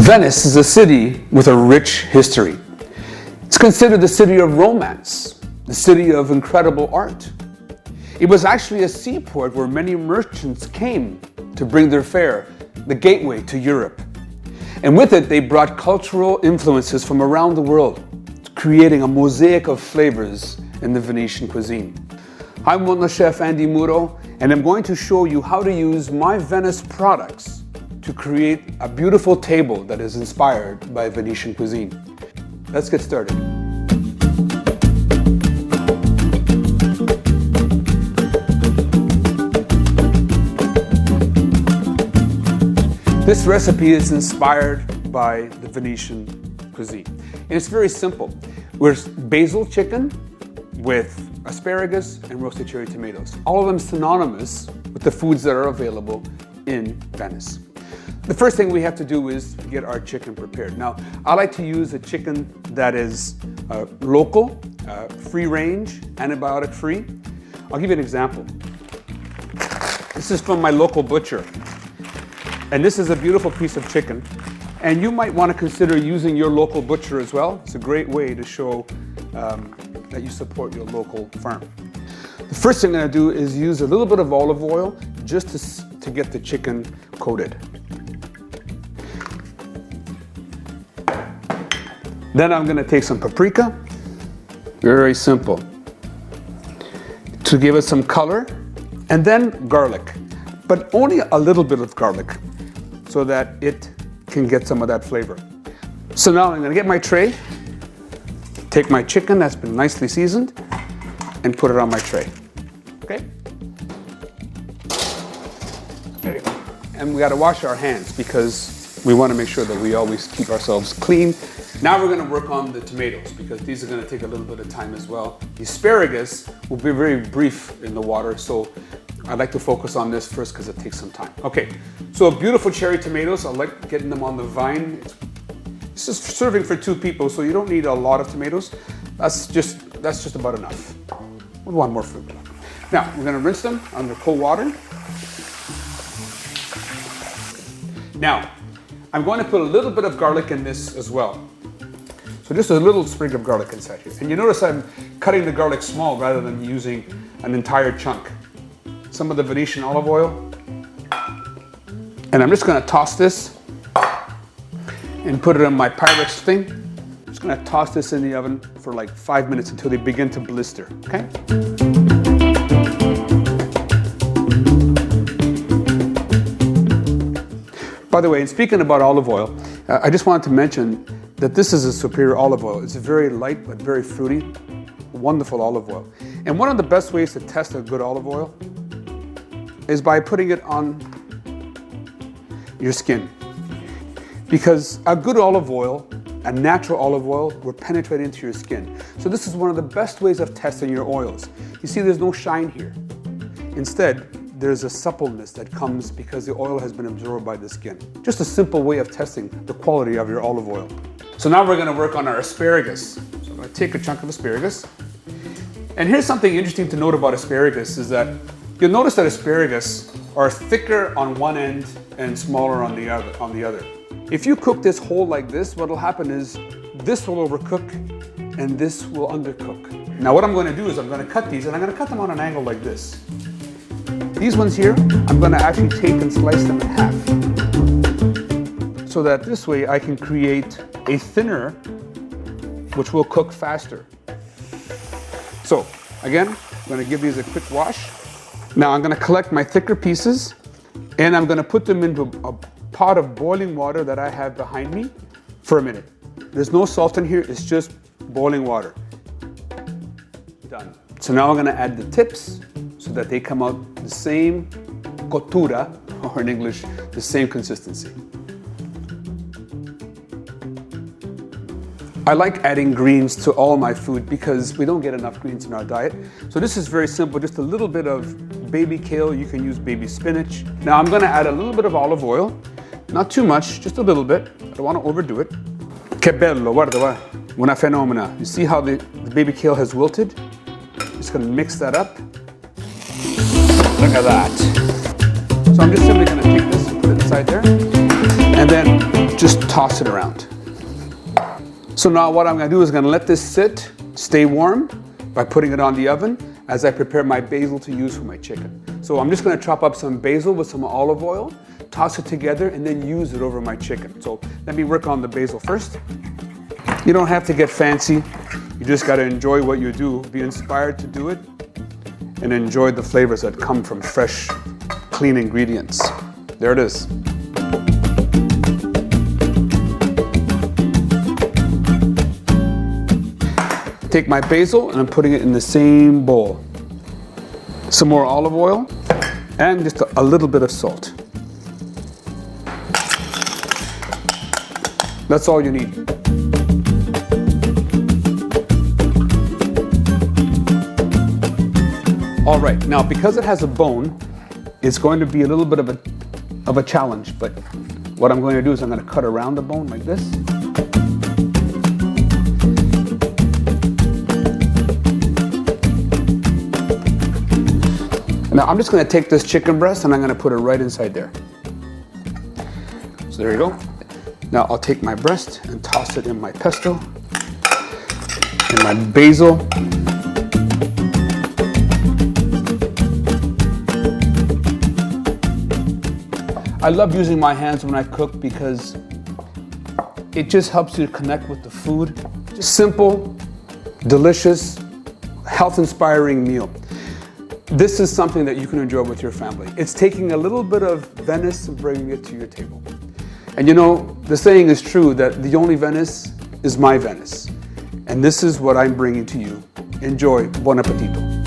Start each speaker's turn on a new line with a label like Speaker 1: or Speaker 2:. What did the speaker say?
Speaker 1: Venice is a city with a rich history. It's considered the city of romance, the city of incredible art. It was actually a seaport where many merchants came to bring their fare, the gateway to Europe. And with it, they brought cultural influences from around the world, creating a mosaic of flavors in the Venetian cuisine. I'm wellness chef Andy Muto, and I'm going to show you how to use My Venice products to create a beautiful table that is inspired by Venetian cuisine. Let's get started. This recipe is inspired by the Venetian cuisine. And it's very simple. We're basil chicken with asparagus and roasted cherry tomatoes. All of them synonymous with the foods that are available in Venice. The first thing we have to do is get our chicken prepared. Now, I like to use a chicken that is local, free range, antibiotic free. I'll give you an example. This is from my local butcher. And this is a beautiful piece of chicken. And you might want to consider using your local butcher as well. It's a great way to show that you support your local farm. The first thing I'm going to do is use a little bit of olive oil just to get the chicken coated. Then I'm going to take some paprika, very simple, to give it some color, and then garlic, but only a little bit of garlic so that it can get some of that flavor. So now I'm going to get my tray, take my chicken that's been nicely seasoned, and put it on my tray. Okay? There you go. And we got to wash our hands because we want to make sure that we always keep ourselves clean. Now we're going to work on the tomatoes because these are going to take a little bit of time as well. The asparagus will be very brief in the water, so I'd like to focus on this first because it takes some time. Okay, so beautiful cherry tomatoes. I like getting them on the vine. This is serving for 2 people, so you don't need a lot of tomatoes. That's just about enough. We want more fruit. Now we're going to rinse them under cold water. Now I'm going to put a little bit of garlic in this as well. So just a little sprig of garlic inside here. And you notice I'm cutting the garlic small rather than using an entire chunk. Some of the Venetian olive oil. And I'm just going to toss this and put it in my Pyrex thing. I'm just going to toss this in the oven for like 5 minutes until they begin to blister, okay? By the way, and speaking about olive oil, I just wanted to mention that this is a superior olive oil. It's very light but very fruity, wonderful olive oil. And one of the best ways to test a good olive oil is by putting it on your skin. Because a good olive oil, a natural olive oil, will penetrate into your skin. So this is one of the best ways of testing your oils. You see, there's no shine here. Instead, there's a suppleness that comes because the oil has been absorbed by the skin. Just a simple way of testing the quality of your olive oil. So now we're going to work on our asparagus. So I'm going to take a chunk of asparagus. And here's something interesting to note about asparagus is that you'll notice that asparagus are thicker on one end and smaller on the other. If you cook this whole like this, what will happen is this will overcook and this will undercook. Now what I'm going to do is I'm going to cut these and I'm going to cut them on an angle like this. These ones here, I'm going to actually take and slice them in half. So that this way I can create a thinner, which will cook faster. So again, I'm going to give these a quick wash. Now I'm going to collect my thicker pieces and I'm going to put them into a pot of boiling water that I have behind me for a minute. There's no salt in here, it's just boiling water. Done. So now I'm going to add the tips so that they come out the same cottura, or in English, the same consistency. I like adding greens to all my food because we don't get enough greens in our diet. So this is very simple, just a little bit of baby kale. You can use baby spinach. Now I'm going to add a little bit of olive oil. Not too much, just a little bit. I don't want to overdo it. Che bello, guarda, una fenomena. You see how the baby kale has wilted? Just going to mix that up. Look at that. So I'm just simply going to take this and put it inside there. And then just toss it around. So now what I'm gonna do is gonna let this sit, stay warm by putting it on the oven as I prepare my basil to use for my chicken. So I'm just gonna chop up some basil with some olive oil, toss it together, and then use it over my chicken. So let me work on the basil first. You don't have to get fancy. You just gotta enjoy what you do, be inspired to do it, and enjoy the flavors that come from fresh, clean ingredients. There it is. Take my basil and I'm putting it in the same bowl. Some more olive oil and just a little bit of salt. That's all you need. All right, now because it has a bone, it's going to be a little bit of a challenge, but what I'm going to do is I'm going to cut around the bone like this. Now I'm just going to take this chicken breast and I'm going to put it right inside there. So there you go. Now I'll take my breast and toss it in my pesto, in my basil. I love using my hands when I cook because it just helps you to connect with the food. Just simple, delicious, health-inspiring meal. This is something that you can enjoy with your family. It's taking a little bit of Venice and bringing it to your table. And you know, the saying is true that the only Venice is my Venice. And this is what I'm bringing to you. Enjoy. Buon appetito.